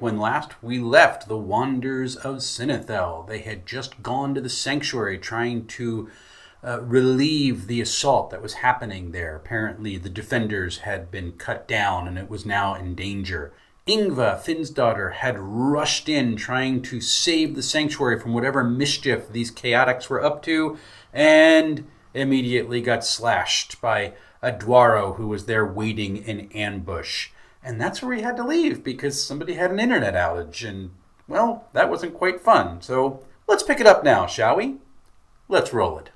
When last we left the Wanders of Cinnithel, they had just gone to the sanctuary trying to relieve the assault that was happening there. Apparently the defenders had been cut down and it was now in danger. Yngva, Finn's daughter, had rushed in trying to save the sanctuary from whatever mischief these chaotics were up to, and immediately got slashed by a Dwaro who was there waiting in ambush. And that's where we had to leave because somebody had an internet outage. And, well, that wasn't quite fun. So let's pick it up now, shall we? Let's roll it.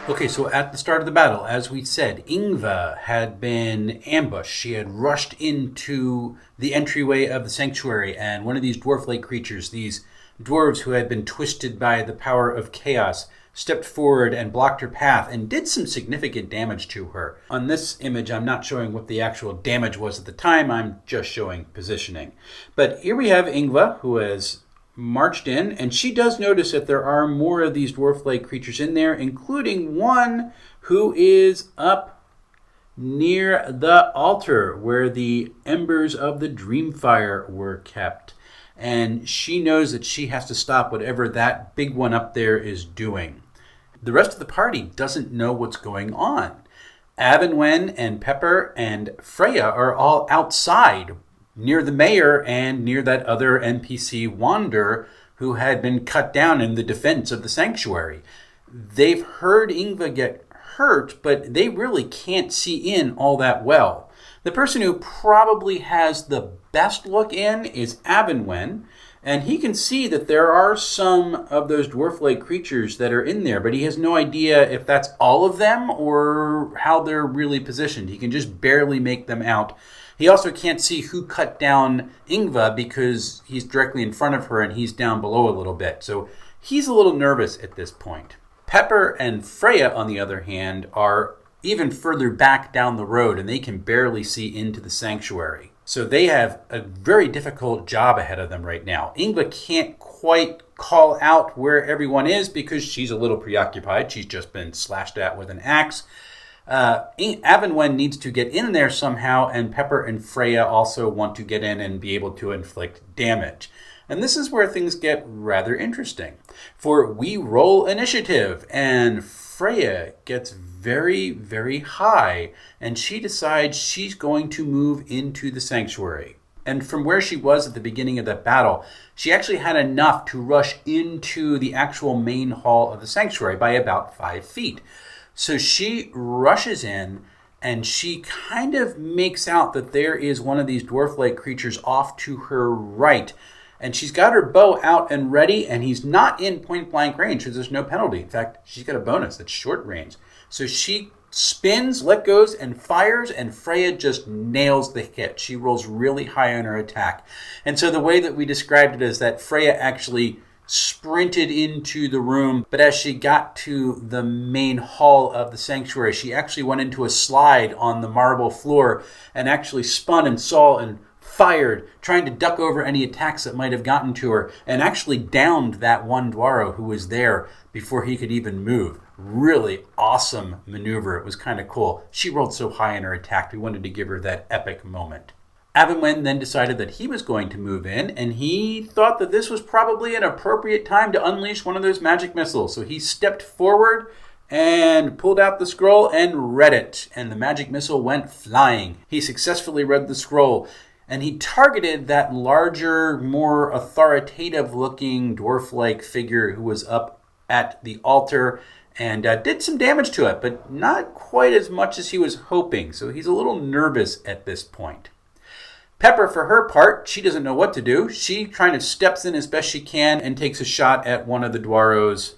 Okay, so at the start of the battle, as we said, Yngva had been ambushed. She had rushed into the entryway of the sanctuary, and one of these dwarf-like creatures, these dwarves who had been twisted by the power of chaos, stepped forward and blocked her path and did some significant damage to her. On this image, I'm not showing what the actual damage was at the time, I'm just showing positioning. But here we have Yngva, who has marched in, and she does notice that there are more of these dwarf-like creatures in there, including one who is up near the altar where the embers of the Dreamfire were kept. And she knows that she has to stop whatever that big one up there is doing. The rest of the party doesn't know what's going on. Avenwen and Pepper and Freya are all outside near the mayor and near that other NPC Wander who had been cut down in the defense of the sanctuary. They've heard Yngva get hurt, but they really can't see in all that well. The person who probably has the best look in is Avenwen, and he can see that there are some of those dwarf-like creatures that are in there, but he has no idea if that's all of them or how they're really positioned. He can just barely make them out. He also can't see who cut down Yngva because he's directly in front of her and he's down below a little bit. So he's a little nervous at this point. Pepper and Freya, on the other hand, are even further back down the road and they can barely see into the sanctuary. So they have a very difficult job ahead of them right now. Yngva can't quite call out where everyone is because she's a little preoccupied. She's just been slashed at with an axe. Avenwen needs to get in there somehow, and Pepper and Freya also want to get in and be able to inflict damage. And this is where things get rather interesting. For we roll initiative, and Freya gets very, very high, and she decides she's going to move into the sanctuary. And from where she was at the beginning of the battle, she actually had enough to rush into the actual main hall of the sanctuary by about 5 feet. So she rushes in, and she kind of makes out that there is one of these dwarf-like creatures off to her right. And she's got her bow out and ready, and he's not in point-blank range, so there's no penalty. In fact, she's got a bonus that's short range. So she spins, let goes, and fires, and Freya just nails the hit. She rolls really high on her attack. And so the way that we described it is that Freya actually sprinted into the room, but as she got to the main hall of the sanctuary, she actually went into a slide on the marble floor and actually spun and saw and fired, trying to duck over any attacks that might have gotten to her, and actually downed that one Dwaro who was there before he could even move. Really awesome maneuver. It was kind of cool. She rolled so high in her attack, we wanted to give her that epic moment. Avenwen then decided that he was going to move in, and he thought that this was probably an appropriate time to unleash one of those magic missiles. So he stepped forward and pulled out the scroll and read it, and the magic missile went flying. He successfully read the scroll, and he targeted that larger, more authoritative-looking dwarf-like figure who was up at the altar and did some damage to it, but not quite as much as he was hoping. So he's a little nervous at this point. Pepper, for her part, she doesn't know what to do. She kind of steps in as best she can and takes a shot at one of the Dwaros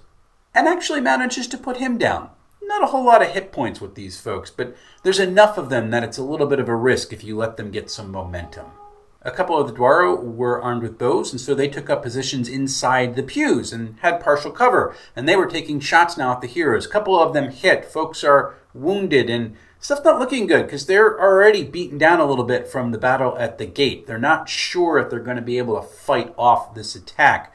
and actually manages to put him down. Not a whole lot of hit points with these folks, but there's enough of them that it's a little bit of a risk if you let them get some momentum. A couple of the Dwaro were armed with bows, and so they took up positions inside the pews and had partial cover, and they were taking shots now at the heroes. A couple of them hit. Folks are wounded, and stuff's not looking good because they're already beaten down a little bit from the battle at the gate. They're not sure if they're going to be able to fight off this attack.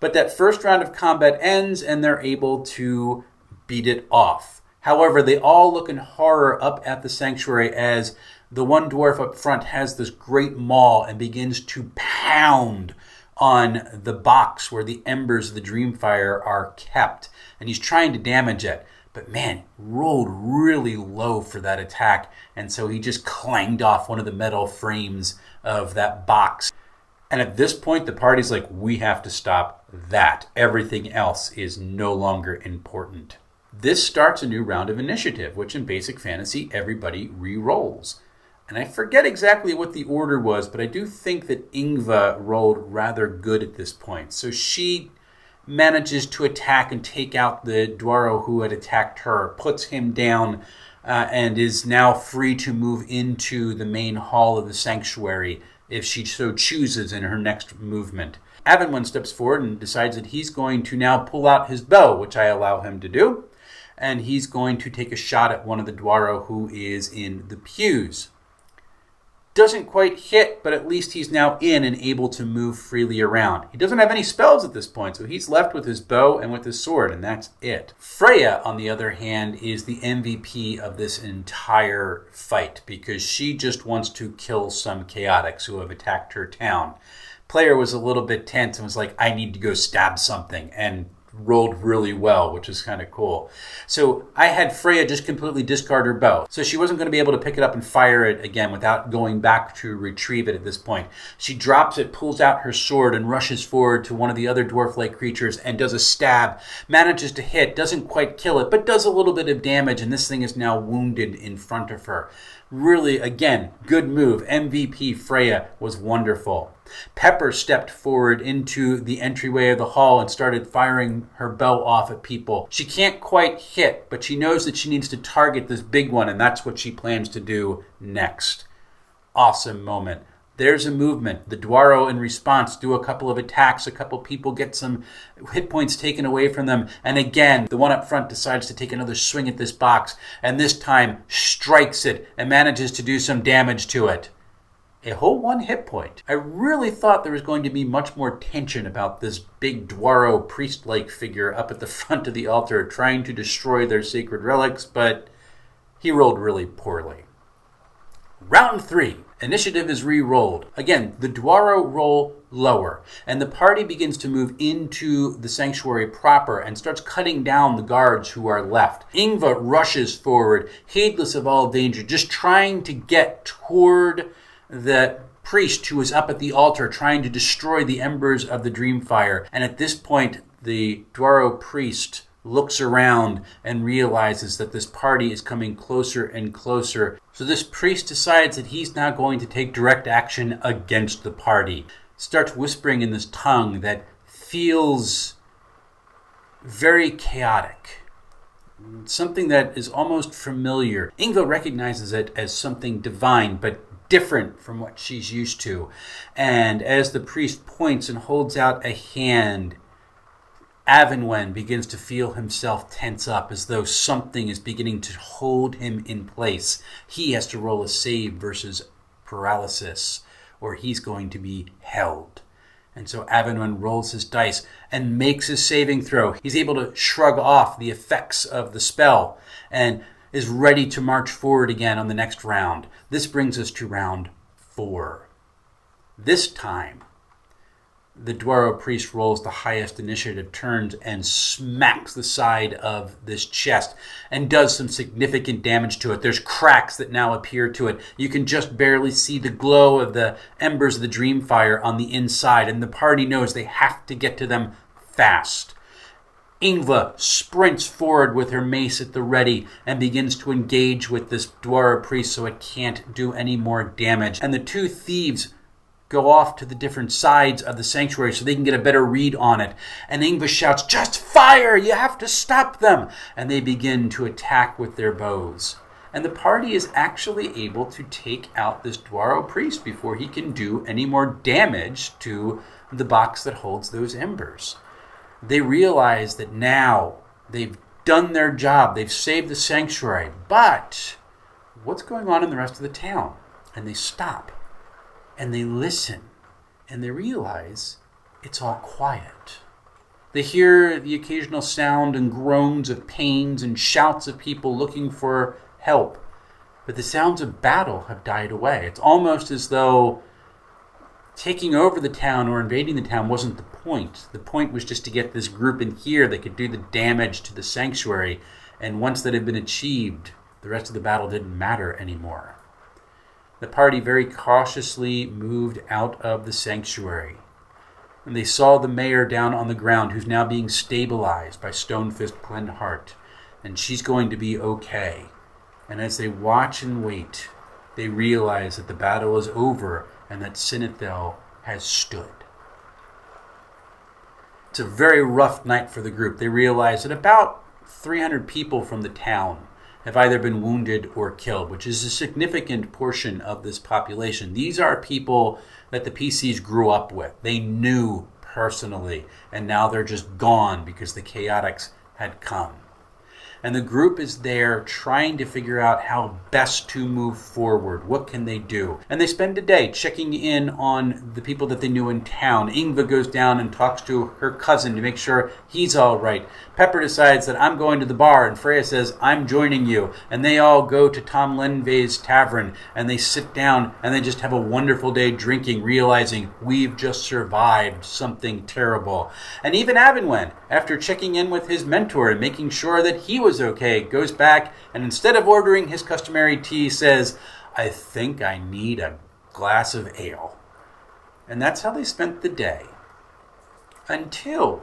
But that first round of combat ends, and they're able to beat it off. However, they all look in horror up at the sanctuary as the one dwarf up front has this great maul and begins to pound on the box where the embers of the Dreamfire are kept. And he's trying to damage it. But man, rolled really low for that attack. And so he just clanged off one of the metal frames of that box. And at this point, the party's like, we have to stop that. Everything else is no longer important. This starts a new round of initiative, which in Basic Fantasy, everybody re-rolls. And I forget exactly what the order was, but I do think that Ingva rolled rather good at this point. So she manages to attack and take out the Dwaro who had attacked her, puts him down, and is now free to move into the main hall of the sanctuary if she so chooses in her next movement. Avonwen steps forward and decides that he's going to now pull out his bow, which I allow him to do, and he's going to take a shot at one of the Dwaro who is in the pews. Doesn't quite hit, but at least he's now in and able to move freely around. He doesn't have any spells at this point, so he's left with his bow and with his sword, and that's it. Freya, on the other hand, is the MVP of this entire fight because she just wants to kill some chaotics who have attacked her town. Player was a little bit tense and was like, I need to go stab something, and rolled really well, which is kind of cool. So I had Freya just completely discard her bow. So she wasn't going to be able to pick it up and fire it again without going back to retrieve it at this point. She drops it, pulls out her sword, and rushes forward to one of the other dwarf-like creatures and does a stab. Manages to hit, doesn't quite kill it, but does a little bit of damage, and this thing is now wounded in front of her. Really, again, good move. MVP Freya was wonderful. Pepper stepped forward into the entryway of the hall and started firing her bow off at people. She can't quite hit, but she knows that she needs to target this big one, and that's what she plans to do next. Awesome moment. There's a movement. The Dwaro, in response, do a couple of attacks. A couple people get some hit points taken away from them. And again, the one up front decides to take another swing at this box, and this time strikes it and manages to do some damage to it. A whole 1 hit point. I really thought there was going to be much more tension about this big Dwaro priest-like figure up at the front of the altar trying to destroy their sacred relics, but he rolled really poorly. Round 3. Initiative is re-rolled. Again, the Dwaro roll lower, and the party begins to move into the sanctuary proper and starts cutting down the guards who are left. Ingva rushes forward, heedless of all danger, just trying to get toward the priest who is up at the altar trying to destroy the embers of the Dreamfire. And at this point, the Dwaro priest looks around and realizes that this party is coming closer and closer. So this priest decides that he's now going to take direct action against the party. Starts whispering in this tongue that feels very chaotic. Something that is almost familiar. Ingva recognizes it as something divine, but different from what she's used to. And as the priest points and holds out a hand, Avonwen begins to feel himself tense up as though something is beginning to hold him in place. He has to roll a save versus paralysis, or he's going to be held. And so Avonwen rolls his dice and makes his saving throw. He's able to shrug off the effects of the spell and is ready to march forward again on the next round. This brings us to round 4. This time, the Dwaro priest rolls the highest initiative, turns and smacks the side of this chest and does some significant damage to it. There's cracks that now appear to it. You can just barely see the glow of the embers of the Dreamfire on the inside, and the party knows they have to get to them fast. Ingva sprints forward with her mace at the ready and begins to engage with this Dwaro priest so it can't do any more damage. And the two thieves go off to the different sides of the sanctuary so they can get a better read on it. And Ingva shouts, "Just fire! You have to stop them!" And they begin to attack with their bows. And the party is actually able to take out this Dwaro priest before he can do any more damage to the box that holds those embers. They realize that now they've done their job. They've saved the sanctuary. But what's going on in the rest of the town? And they stop. And they listen. And they realize it's all quiet. They hear the occasional sound and groans of pains and shouts of people looking for help. But the sounds of battle have died away. It's almost as though taking over the town or invading the town wasn't the point. The point was just to get this group in here that could do the damage to the sanctuary. And once that had been achieved, the rest of the battle didn't matter anymore. The party very cautiously moved out of the sanctuary. And they saw the mayor down on the ground, who's now being stabilized by Stonefist Glenheart. And she's going to be okay. And as they watch and wait, they realize that the battle is over and that Cinnithel has stood. It's a very rough night for the group. They realize that about 300 people from the town have either been wounded or killed, which is a significant portion of this population. These are people that the PCs grew up with. They knew personally, and now they're just gone because the Chaotix had come. And the group is there trying to figure out how best to move forward. What can they do? And they spend a day checking in on the people that they knew in town. Ingva goes down and talks to her cousin to make sure he's all right. Pepper decides that I'm going to the bar, and Freya says, I'm joining you. And they all go to Tom Lenvey's tavern, and they sit down, and they just have a wonderful day drinking, realizing we've just survived something terrible. And even Avenwen, after checking in with his mentor and making sure that he was okay, goes back and instead of ordering his customary tea says, I think I need a glass of ale. And that's how they spent the day. Until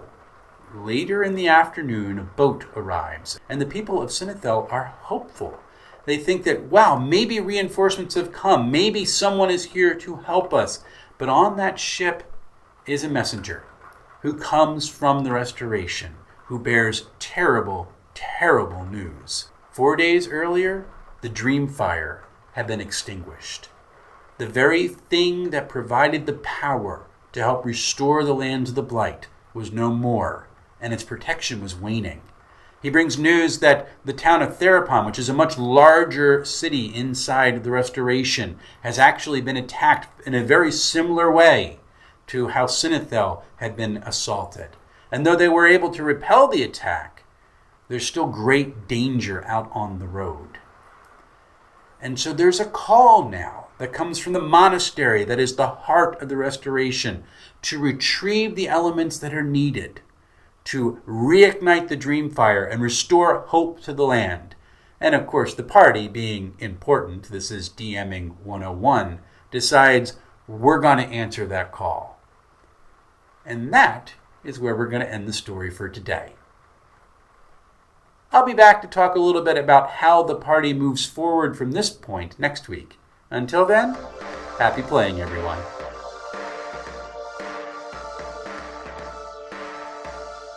later in the afternoon, a boat arrives, and the people of Cinnithel are hopeful. They think that, wow, maybe reinforcements have come. Maybe someone is here to help us. But on that ship is a messenger who comes from the Restoration, who bears terrible news. 4 days earlier, the Dreamfire had been extinguished. The very thing that provided the power to help restore the lands of the Blight was no more, and its protection was waning. He brings news that the town of Therapon, which is a much larger city inside the Restoration, has actually been attacked in a very similar way to how Cinnithel had been assaulted. And though they were able to repel the attack, there's still great danger out on the road. And so there's a call now that comes from the monastery that is the heart of the Restoration to retrieve the elements that are needed to reignite the Dreamfire and restore hope to the land. And of course, the party, being important, this is DMing 101, decides we're going to answer that call. And that is where we're going to end the story for today. I'll be back to talk a little bit about how the party moves forward from this point next week. Until then, happy playing, everyone.